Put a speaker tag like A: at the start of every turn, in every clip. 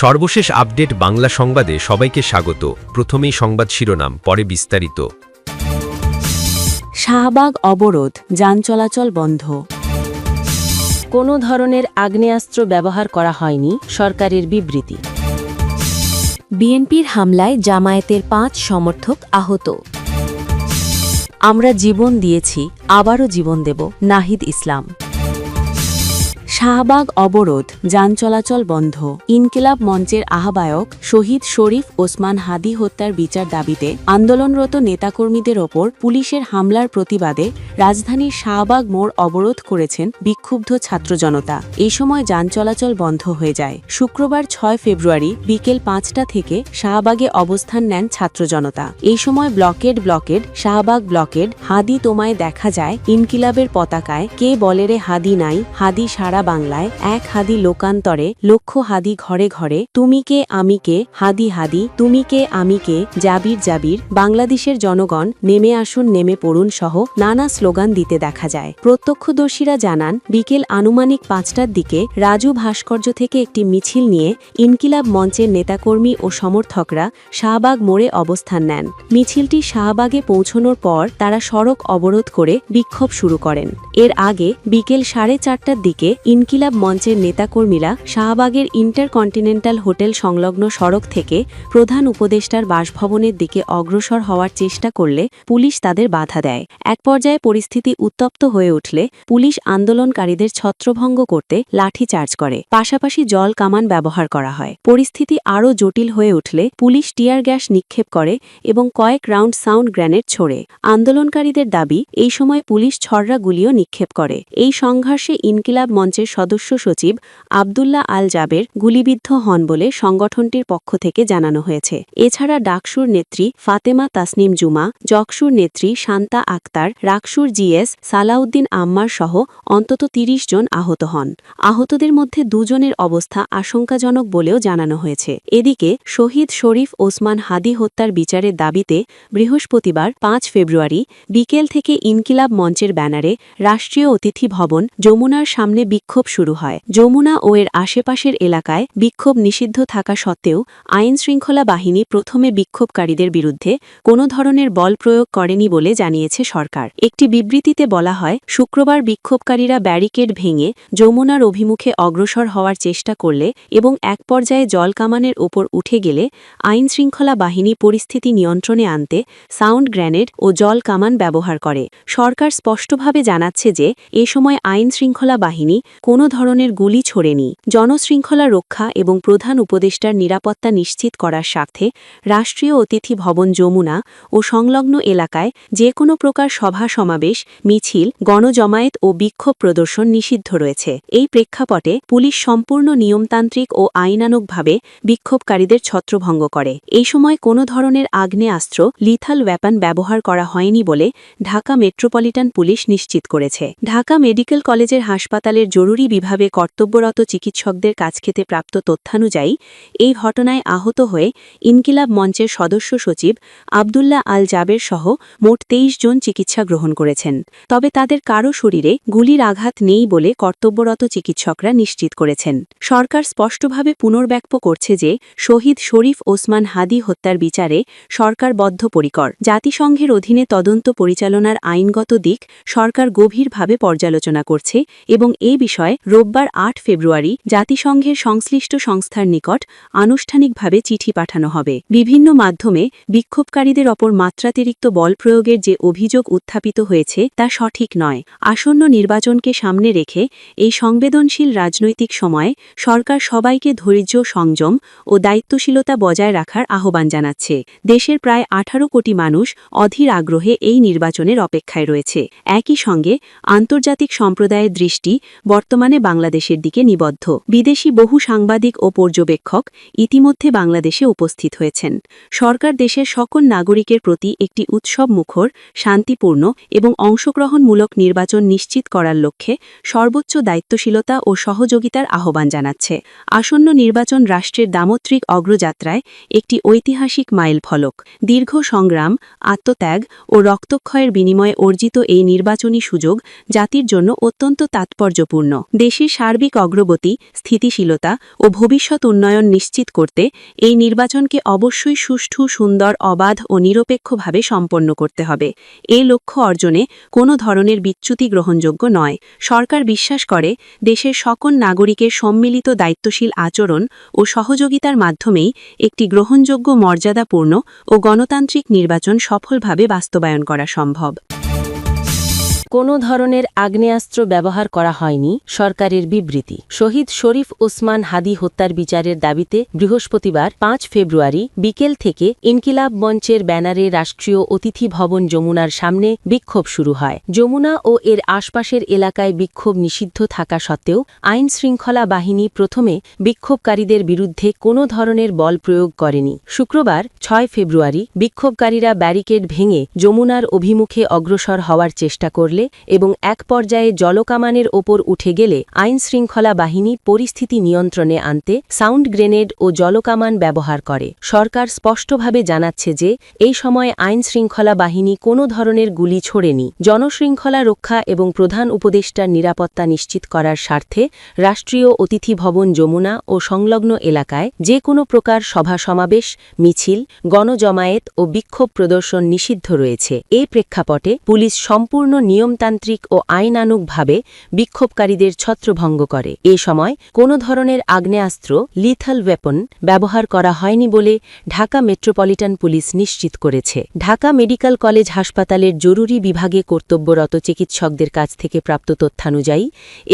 A: সর্বশেষ আপডেট বাংলা সংবাদে সবাইকে স্বাগত। প্রথমেই সংবাদ শিরোনাম, পরে বিস্তারিত।
B: শাহবাগ অবরোধ, যান চলাচল বন্ধ। কোনো ধরনের আগ্নেয়াস্ত্র ব্যবহার করা হয়নি, সরকারের বিবৃতি। বিএনপির হামলায় জামায়াতের 5 সমর্থক আহত। আমরা জীবন দিয়েছি, আবারও জীবন দেব, নাহিদ ইসলাম। শাহবাগ অবরোধ, যান চলাচল বন্ধ। ইনকিলাব মঞ্চের আহ্বায়ক শহীদ শরীফ ওসমান হাদি হত্যার বিচার দাবিতে আন্দোলনরত নেতাকর্মীদের ওপর পুলিশের হামলার প্রতিবাদে রাজধানীর শাহবাগ মোড় অবরোধ করেছেন বিক্ষুব্ধ ছাত্র জনতা। এই সময় যান চলাচল বন্ধ হয়ে যায়। শুক্রবার 6 ফেব্রুয়ারি বিকেল 5টা থেকে শাহবাগে অবস্থান নেন ছাত্র জনতা। এই সময় ব্লকেড শাহবাগ ব্লকেড হাদি তোমায় দেখা যায় ইনকিলাবের পতাকায়, কে বলে রে হাদি নাই, হাদি সারা বাংলায়, এক হাদি লোকান্তরে, লক্ষ হাদি ঘরে ঘরে, তুমি কে আমি কে, হাদি হাদি, তুমি কে আমি কে, জাবির জাবির, বাংলাদেশের জনগণ নেমে আসুন, নেমে পড়ুন সহ নানা স্লোগান দিতে দেখা যায়। প্রত্যক্ষদর্শীরা জানান, বিকেল আনুমানিক 5টার দিকে রাজু ভাস্কর্য থেকে একটি মিছিল নিয়ে ইনকিলাব মঞ্চের নেতাকর্মী ও সমর্থকরা শাহবাগ মোড়ে অবস্থান নেন। মিছিলটি শাহবাগে পৌঁছানোর পর তারা সড়ক অবরোধ করে বিক্ষোভ শুরু করেন। এর আগে বিকেল 4:30টার দিকে ইনকিলাব মঞ্চের নেতাকর্মীরা শাহবাগের ইন্টারকন্টিনেন্টাল হোটেল সংলগ্ন সড়ক থেকে প্রধান উপদেষ্টার বাসভবনের দিকে অগ্রসর হওয়ার চেষ্টা করলে পুলিশ তাদের বাধা দেয়। এক পর্যায়ে পরিস্থিতি উত্তপ্ত হয়ে উঠলে পুলিশ আন্দোলনকারীদের ছত্রভঙ্গ করতে লাঠিচার্জ করে, পাশাপাশি জল কামান ব্যবহার করা হয়। পরিস্থিতি আরও জটিল হয়ে উঠলে পুলিশ টিয়ার গ্যাস নিক্ষেপ করে এবং কয়েক রাউন্ড সাউন্ড গ্রেনেড ছোড়ে। আন্দোলনকারীদের দাবি, এই সময় পুলিশ ছররা গুলিও নিক্ষেপ করে। এই সংঘর্ষে ইনকিলাব মঞ্চের সদস্য সচিব আবদুল্লাহ আল জাবের গুলিবিদ্ধ হন বলে সংগঠনটির পক্ষ থেকে জানানো হয়েছে। এছাড়া ডাকসুর নেত্রী ফাতেমা তাসনিম জুমা, জকসুর নেত্রী শান্তা আক্তার, রাকসুর জিএস সালাউদ্দিন আম্মার সহ অন্তত 30 জন আহত হন। আহতদের মধ্যে 2 জনের অবস্থা আশঙ্কাজনক বলেও জানানো হয়েছে। এদিকে শহীদ শরীফ ওসমান হাদি হত্যার বিচারের দাবিতে বৃহস্পতিবার 5 ফেব্রুয়ারি বিকেল থেকে ইনকিলাব মঞ্চের ব্যানারে রাষ্ট্রীয় অতিথি ভবন যমুনার সামনে বিক্ষোভ শুরু হয়। যমুনা ও এর আশেপাশের এলাকায় বিক্ষোভ নিষিদ্ধ থাকা সত্ত্বেও আইনশৃঙ্খলা বাহিনী প্রথমে বিক্ষোভকারীদের বিরুদ্ধে কোনো ধরনের বল প্রয়োগ করেনি বলে জানিয়েছে সরকার। একটি বিবৃতিতে বলা হয়, শুক্রবার বিক্ষোভকারীরা ব্যারিকেড ভেঙে যমুনার অভিমুখে অগ্রসর হওয়ার চেষ্টা করলে এবং এক পর্যায়ে জলকামানের ওপর উঠে গেলে আইনশৃঙ্খলা বাহিনী পরিস্থিতি নিয়ন্ত্রণে আনতে সাউন্ড গ্রেনেড ও জল কামান ব্যবহার করে। সরকার স্পষ্টভাবে জানাচ্ছে যে এ সময় আইনশৃঙ্খলা বাহিনী কোনো ধরনের গুলি ছোড়েনি। জনশৃঙ্খলা রক্ষা এবং প্রধান উপদেষ্টার নিরাপত্তা নিশ্চিত করার স্বার্থে রাষ্ট্রীয় অতিথি ভবন যমুনা ও সংলগ্ন এলাকায় যে কোনো প্রকার সভা সমাবেশ, মিছিল, গণজমায়েত ও বিক্ষোভ প্রদর্শন নিষিদ্ধ রয়েছে। এই প্রেক্ষাপটে পুলিশ সম্পূর্ণ নিয়মতান্ত্রিক ও আইনানুগভাবে বিক্ষোভকারীদের ছত্রভঙ্গ করে। এই সময় কোনো ধরনের আগ্নেয়াস্ত্র, লিথাল ওয়েপন ব্যবহার করা হয়নি বলে ঢাকা মেট্রোপলিটন পুলিশ নিশ্চিত করেছে। ঢাকা মেডিকেল কলেজের হাসপাতালের জরুরি বিভাগে কর্তব্যরত চিকিৎসকদের কাছ থেকে প্রাপ্ত তথ্যানুযায়ী এই ঘটনায় আহত হয়ে ইনকিলাব মঞ্চের সদস্য সচিব আবদুল্লাহ আল জাবের সহ মোট 23 জন চিকিৎসা গ্রহণ করেছেন। তবে তাদের কারও শরীরে গুলির আঘাত নেই বলে কর্তব্যরত চিকিৎসকরা নিশ্চিত করেছেন। সরকার স্পষ্টভাবে পুনর্ব্যক্ত করছে যে শহীদ শরীফ ওসমান হাদি হত্যার বিচারে সরকার বদ্ধপরিকর। জাতিসংঘের অধীনে তদন্ত পরিচালনার আইনগত দিক সরকার গভীরভাবে পর্যালোচনা করছে এবং এই বিষয়ে রোববার 8 ফেব্রুয়ারি জাতিসংঘের সংশ্লিষ্ট সংস্থার নিকট আনুষ্ঠানিকভাবে চিঠি পাঠানো হবে। বিভিন্ন মাধ্যমে বিক্ষোভকারীদের ওপর মাত্রাতিরিক্ত বল প্রয়োগের যে অভিযোগ উত্থাপিত হয়েছে তা সঠিক নয়। আসন্ন নির্বাচনকে সামনে রেখে এই সংবেদনশীল রাজনৈতিক সময়ে সরকার সবাইকে ধৈর্য, সংযম ও দায়িত্বশীলতা বজায় রাখার আহ্বান জানাচ্ছে। দেশের প্রায় 18 কোটি মানুষ অধীর আগ্রহে এই নির্বাচনের অপেক্ষায় রয়েছে। একই সঙ্গে আন্তর্জাতিক সম্প্রদায়ের দৃষ্টি বর্তমানে বাংলাদেশের দিকে নিবদ্ধ। বিদেশি বহু সাংবাদিক ও পর্যবেক্ষক ইতিমধ্যে বাংলাদেশে উপস্থিত হয়েছেন। সরকার দেশের সকল নাগরিকের প্রতি একটি উৎসবমুখর, শান্তিপূর্ণ এবং অংশগ্রহণমূলক নির্বাচন নিশ্চিত করার লক্ষ্যে সর্বোচ্চ দায়িত্বশীলতা ও সহযোগিতার আহ্বান জানাচ্ছে। আসন্ন নির্বাচন রাষ্ট্রের দামোত্রিক অগ্রযাত্রায় একটি ঐতিহাসিক মাইলফলক। দীর্ঘ সংগ্রাম, আত্মত্যাগ ও রক্তক্ষয়ের বিনিময়ে অর্জিত এই নির্বাচনী সুযোগ জাতির জন্য অত্যন্ত তাৎপর্যপূর্ণ। দেশের সার্বিক অগ্রগতি, স্থিতিশীলতা ও ভবিষ্যৎ উন্নয়ন নিশ্চিত করতে এই নির্বাচনকে অবশ্যই সুষ্ঠু, সুন্দর, অবাধ ও নিরপেক্ষভাবে সম্পন্ন করতে হবে। এই লক্ষ্য অর্জনে কোনো ধরনের বিচ্যুতি গ্রহণযোগ্য নয়। সরকার বিশ্বাস করে, দেশের সকল নাগরিকের সম্মিলিত দায়িত্বশীল আচরণ ও সহযোগিতার মাধ্যমেই একটি গ্রহণযোগ্য, মর্যাদাপূর্ণ ও গণতান্ত্রিক নির্বাচন সফলভাবে বাস্তবায়ন করা সম্ভব।
C: কোনো ধরনের আগ্নেয়াস্ত্র ব্যবহার করা হয়নি, সরকারের বিবৃতি। শহীদ শরীফ ওসমান হাদি হত্যার বিচারের দাবিতে বৃহস্পতিবার 5 ফেব্রুয়ারি বিকেল থেকে ইনকিলাব মঞ্চের ব্যানারে রাষ্ট্রীয় অতিথি ভবন যমুনার সামনে বিক্ষোভ শুরু হয়। যমুনা ও এর আশপাশের এলাকায় বিক্ষোভ নিষিদ্ধ থাকা সত্ত্বেও আইন শৃঙ্খলা বাহিনী প্রথমে বিক্ষোভকারীদের বিরুদ্ধে কোনো ধরনের বল প্রয়োগ করেনি। শুক্রবার 6 ফেব্রুয়ারি বিক্ষোভকারীরা ব্যারিকেড ভেঙে যমুনার অভিমুখে অগ্রসর হওয়ার চেষ্টা করলে এবং এক পর্যায়ে জলকামানের ওপর উঠে গেলে আইন শৃঙ্খলা বাহিনী পরিস্থিতি নিয়ন্ত্রণে আনতে সাউন্ড গ্রেনেড ও জলকামান ব্যবহার করে। সরকার স্পষ্টভাবে জানাচ্ছে যে এই সময় আইন শৃঙ্খলা বাহিনী কোনো ধরনের গুলি ছোড়েনি। জনশৃঙ্খলা রক্ষা এবং প্রধান উপদেষ্টার নিরাপত্তা নিশ্চিত করার স্বার্থে রাষ্ট্রীয় অতিথি ভবন যমুনা ও সংলগ্ন এলাকায় যে কোনো প্রকার সভা সমাবেশ, মিছিল, গণজমায়েত ও বিক্ষোভ প্রদর্শন নিষিদ্ধ রয়েছে। এই প্রেক্ষাপটে পুলিশ সম্পূর্ণ নিয়মতান্ত্রিক ও আইনানুগভাবে বিক্ষোভকারীদের ছত্রভঙ্গ করে। এ সময় কোনো ধরনের আগ্নেয়াস্ত্র, লিথাল ওয়েপন ব্যবহার করা হয়নি বলে ঢাকা মেট্রোপলিটন পুলিশ নিশ্চিত করেছে। ঢাকা মেডিকেল কলেজ হাসপাতালের জরুরি বিভাগে কর্তব্যরত চিকিৎসকদের কাছ থেকে প্রাপ্ত তথ্যানুযায়ী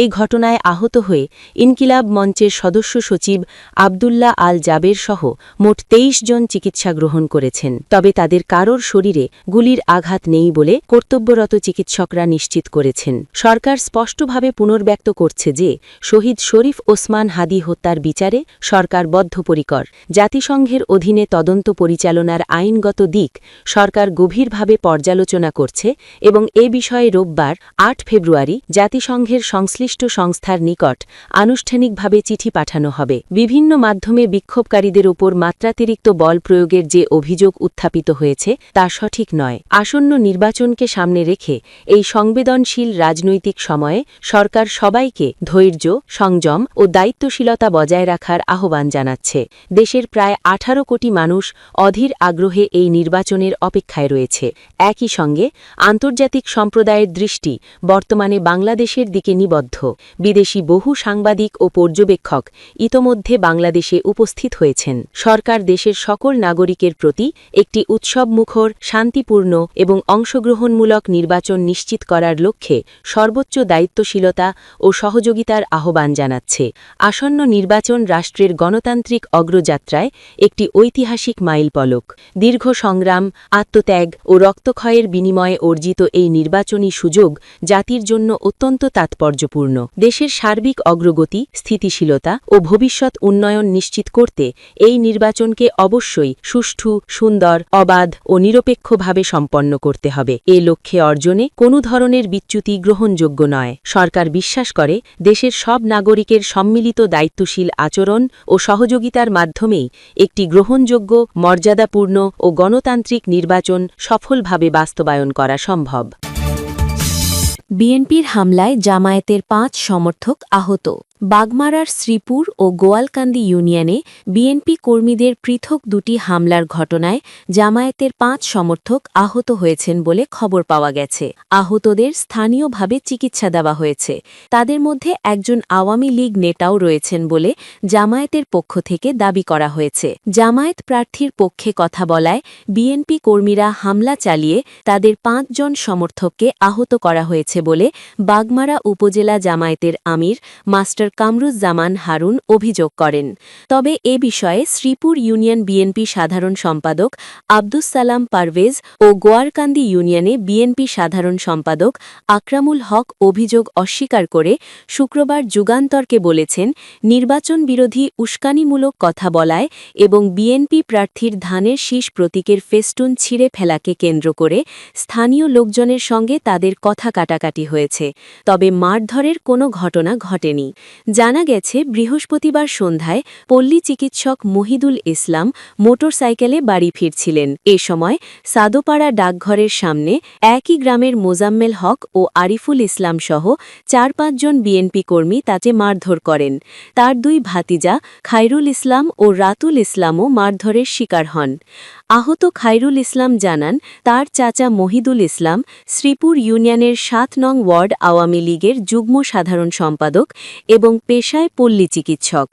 C: এই ঘটনায় আহত হয়ে ইনকিলাব মঞ্চের সদস্য সচিব আবদুল্লাহ আল জাবের সহ মোট 23 জন চিকিৎসা গ্রহণ করেছেন। তবে তাদের কারোর শরীরে গুলির আঘাত নেই বলে কর্তব্যরত চিকিৎসকরা নিশ্চিত করেছেন। সরকার স্পষ্টভাবে পুনর্ব্যক্ত করছে যে শহীদ শরীফ ওসমান হাদি হত্যার বিচারে সরকার বদ্ধপরিকর। জাতিসংঘের অধীনে তদন্ত পরিচালনার আইনগত দিক সরকার গভীরভাবে পর্যালোচনা করছে এবং এ বিষয়ে রোববার 8 ফেব্রুয়ারি জাতিসংঘের সংশ্লিষ্ট সংস্থার নিকট আনুষ্ঠানিকভাবে চিঠি পাঠানো হবে। বিভিন্ন মাধ্যমে বিক্ষোভকারীদের উপর মাত্রাতিরিক্ত বল প্রয়োগের যে অভিযোগ উত্থাপিত হয়েছে তা সঠিক নয়। আসন্ন নির্বাচনকে সামনে রেখে এই সংবেদনশীল রাজনৈতিক সময়ে সরকার সবাইকে ধৈর্য, সংযম ও দায়িত্বশীলতা বজায় রাখার আহ্বান জানাচ্ছে। দেশের প্রায় 18 কোটি মানুষ অধীর আগ্রহে এই নির্বাচনের অপেক্ষায় রয়েছে। একই সঙ্গে আন্তর্জাতিক সম্প্রদায়ের দৃষ্টি বর্তমানে বাংলাদেশের দিকে নিবদ্ধ। বিদেশি বহু সাংবাদিক ও পর্যবেক্ষক ইতোমধ্যে বাংলাদেশে উপস্থিত হয়েছেন। সরকার দেশের সকল নাগরিকের প্রতি একটি উৎসবমুখর, শান্তিপূর্ণ এবং অংশগ্রহণমূলক নির্বাচন নিশ্চিত করার লক্ষ্যে সর্বোচ্চ দায়িত্বশীলতা ও সহযোগিতার আহ্বান জানাচ্ছে। আসন্ন নির্বাচন রাষ্ট্রের গণতান্ত্রিক অগ্রযাত্রায় একটি ঐতিহাসিক মাইলফলক। দীর্ঘ সংগ্রাম, আত্মত্যাগ ও রক্তক্ষয়ের বিনিময়ে অর্জিত এই নির্বাচনী সুযোগ জাতির জন্য অত্যন্ত তাৎপর্যপূর্ণ। দেশের সার্বিক অগ্রগতি, স্থিতিশীলতা ও ভবিষ্যৎ উন্নয়ন নিশ্চিত করতে এই নির্বাচনকে অবশ্যই সুষ্ঠু, সুন্দর, অবাধ ও নিরপেক্ষভাবে সম্পন্ন করতে হবে। এ লক্ষ্যে অর্জনে কোনো ধরনের বিচ্যুতি গ্রহণযোগ্য নয়। সরকার বিশ্বাস করে, দেশের সব নাগরিকের সম্মিলিত দায়িত্বশীল আচরণ ও সহযোগিতার মাধ্যমেই একটি গ্রহণযোগ্য, মর্যাদাপূর্ণ ও গণতান্ত্রিক নির্বাচন সফলভাবে বাস্তবায়ন করা সম্ভব।
B: বিএনপির হামলায় জামায়াতের 5 সমর্থক আহত। বাগমারার শ্রীপুর ও গোয়ালকান্দি ইউনিয়নে বিএনপি কর্মীদের পৃথক 2টি হামলার ঘটনায় জামায়াতের 5 সমর্থক আহত হয়েছেন বলে খবর পাওয়া গেছে। আহতদের স্থানীয়ভাবে চিকিৎসা দেওয়া হয়েছে। তাদের মধ্যে একজন আওয়ামী লীগ নেতাও রয়েছেন বলে জামায়াতের পক্ষ থেকে দাবি করা হয়েছে। জামায়াত প্রার্থীর পক্ষে কথা বলায় বিএনপি কর্মীরা হামলা চালিয়ে তাদের 5 জন সমর্থককে আহত করা হয়েছে বলে বাগমারা উপজেলা জামায়াতের আমির মাস্টার কামরুজ্জামান হারুন অভিযোগ করেন। তবে এ বিষয়ে শ্রীপুর ইউনিয়ন বিএনপি সাধারণ সম্পাদক আব্দুস সালাম পারভেজ ও গোয়ারকান্দি ইউনিয়নে বিএনপি সাধারণ সম্পাদক আকরামুল হক অভিযোগ অস্বীকার করে শুক্রবার যুগান্তরকে বলেছেন, নির্বাচন বিরোধী উস্কানিমূলক কথা বলায় এবং বিএনপি প্রার্থীর ধানের শীষ প্রতীকের ফেস্টুন ছিঁড়ে ফেলাকে কেন্দ্র করে স্থানীয় লোকজনের সঙ্গে তাদের কথা কাটাকাটি হয়েছে। তবে মারধরের কোনো ঘটনা ঘটেনি। জানা গেছে বৃহস্পতিবার সন্ধ্যায় পল্লী চিকিৎসক মহিদুল ইসলাম মোটরসাইকেলে বাড়ি ফিরছিলেন। এ সময় সাদোপাড়া ডাকঘরের সামনে একই গ্রামের মোজাম্মেল হক ও আরিফুল ইসলাম সহ ৪-৫ জন বিএনপি কর্মী তাকে মারধর করেন। তার দুই ভাতিজা খায়রুল ইসলাম ও রাতুল ইসলামও মারধরের শিকার হন। আহত খায়রুল ইসলাম জানান, তার চাচা মহিদুল ইসলাম শ্রীপুর ইউনিয়নের ৭ নং ওয়ার্ড আওয়ামী লীগের যুগ্ম সাধারণ সম্পাদক এবং পেশায় পল্লী চিকিৎসক।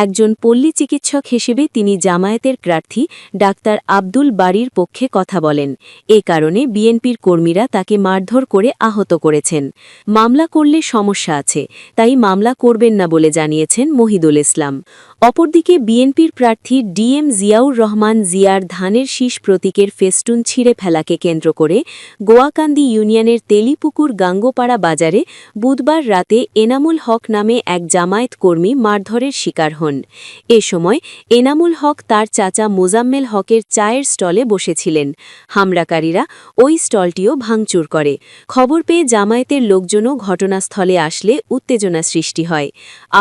B: একজন পল্লী চিকিৎসক হিসেবে তিনি জামায়াতের প্রার্থী ডাক্তার আব্দুল বারীর পক্ষে কথা বলেন। এ কারণে বিএনপির কর্মীরা তাকে মারধর করে আহত করেছেন। মামলা করলে সমস্যা আছে, তাই মামলা করবেন না বলে জানিয়েছেন মহিদুল ইসলাম। অপরদিকে বিএনপির প্রার্থী ডিএম জিয়াউর রহমান জিয়ার ধানের শীষ প্রতীকের ফেস্টুন ছিঁড়ে ফেলাকে কেন্দ্র করে গোয়াকান্দি ইউনিয়নের তেলিপুকুর গাঙ্গোপাড়া বাজারে বুধবার রাতে এনামুল হক নামে এক জামায়াত কর্মী মারধরের শিকার হন। এ সময় এনামুল হক তার চাচা মোজাম্মেল হকের চায়ের স্টলে বসেছিলেন। হামলাকারীরা ওই স্টলটিও ভাঙচুর করে। খবর পেয়ে জামায়াতের লোকজনও ঘটনাস্থলে আসলে উত্তেজনা সৃষ্টি হয়।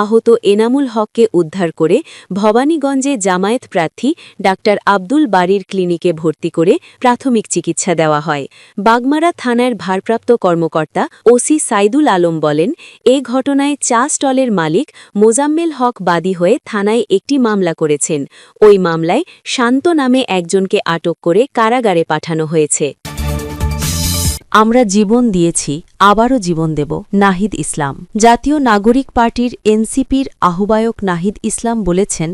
B: আহত এনামুল হককে উদ্ধার করে ভবানীগঞ্জে জামায়াত প্রার্থী ডাক্তার আব্দুল বারীর ক্লিনিকে ভর্তি করে প্রাথমিক চিকিৎসা দেওয়া হয়। বাগমারা থানার ভারপ্রাপ্ত কর্মকর্তা ওসি সাইদুল আলম বলেন, এ ঘটনায় চা স্টলের মালিক মোজাম্মেল হক বাদী হয়ে থানায় একটি মামলা করেছেন। ওই মামলায় শান্ত নামে একজনকে আটক করে কারাগারে পাঠানো হয়েছে।
C: আমরা জীবন দিয়েছি, আবারও জীবন দেব। নাহিদ ইসলাম। জাতীয় নাগরিক পার্টির এনসিপির আহ্বায়ক নাহিদ ইসলাম বলেছেন,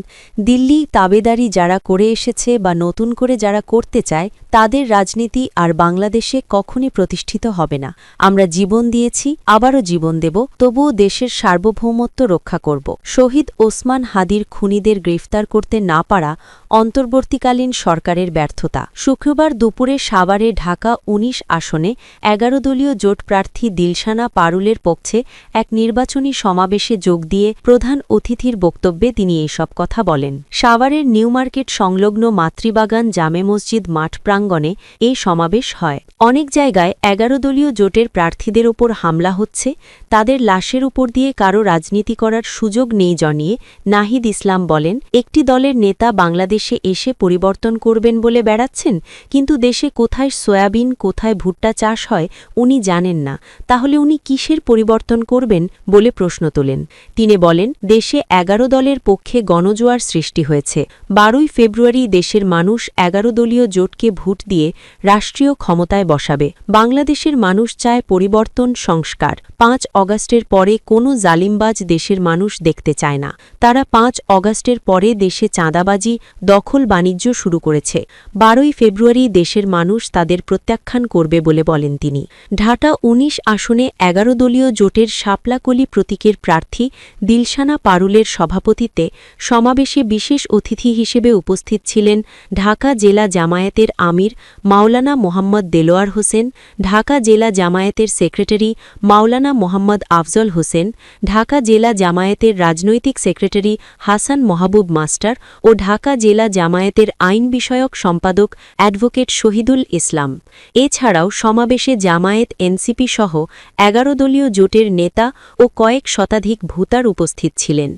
C: দিল্লি তাবেদারি যারা করে এসেছে বা নতুন করে যারা করতে চায় তাদের রাজনীতি আর বাংলাদেশে কখনই প্রতিষ্ঠিত হবে না। আমরা জীবন দিয়েছি, আবারও জীবন দেব, তবুও দেশের সার্বভৌমত্ব রক্ষা করব। শহীদ ওসমান হাদির খুনিদের গ্রেফতার করতে না পারা অন্তর্বর্তীকালীন সরকারের ব্যর্থতা। শুক্রবার দুপুরে সাভারে ঢাকা ১৯ আসনে ১১ দলীয় জোট প্রার্থী দিলশানা পারুলের পক্ষে এক নির্বাচনী সমাবেশে যোগ দিয়ে প্রধান অতিথির বক্তব্যে তিনি এসব কথা বলেন। সাভারের নিউ মার্কেট সংলগ্ন মাতৃবাগান জামে মসজিদ মাঠ প্রাঙ্গণে এই সমাবেশ হয়। অনেক জায়গায় ১১ দলীয় জোটের প্রার্থীদের ওপর হামলা হচ্ছে, তাদের লাশের উপর দিয়ে কারো রাজনীতি করার সুযোগ নেই জানিয়ে নাহিদ ইসলাম বলেন, একটি দলের নেতা বাংলাদেশে এসে পরিবর্তন করবেন বলে বেড়াচ্ছেন, কিন্তু দেশে কোথায় সয়াবিন কোথায় ভুট্টা চাষ হয় উনি জানেন না, তাহলে উনি কিসের পরিবর্তন করবেন বলে প্রশ্ন তোলেন। তিনি বলেন, দেশে ১১ দলের পক্ষে গণজোয়ার সৃষ্টি হয়েছে। ১২ই ফেব্রুয়ারি দেশের মানুষ ১১ দলীয় জোটকে ভোট দিয়ে রাষ্ট্রীয় ক্ষমতায় বসাবে। বাংলাদেশের মানুষ চায় পরিবর্তন, সংস্কার। ৫ অগাস্টের পরে কোনো জালিমবাজ দেশের মানুষ দেখতে চায় না। তারা ৫ অগাস্টের পরে দেশে চাঁদাবাজি, দখল বাণিজ্য শুরু করেছে। ১২ই ফেব্রুয়ারি দেশের মানুষ তাদের প্রত্যাখ্যান করবে বলে বলেন তিনি। ঢাকা ১৯ আসনে ১১ দলীয় জোটের শাপলাকলি প্রতীকের প্রার্থী দিলশানা পারুলের সভাপতিত্বে সমাবেশে বিশেষ অতিথি হিসেবে উপস্থিত ছিলেন ঢাকা জেলা জামায়াতের আমির মাওলানা মোহাম্মদ দেলোয়ার হোসেন, ঢাকা জেলা জামায়াতের সেক্রেটারি মাওলানা মোহাম্মদ আফজল হোসেন, ঢাকা জেলা জামায়াতের রাজনৈতিক সেক্রেটারি হাসান মাহবুব মাস্টার ও ঢাকা জেলা জামায়াতের আইন বিষয়ক সম্পাদক অ্যাডভোকেট শহীদুল ইসলাম। এছাড়াও সমাবেশে জামায়াত, এনসিপি সহ ১১ দলীয় জোটের নেতা ও কয়েক শতাধিক ভোটার উপস্থিত ছিলেন।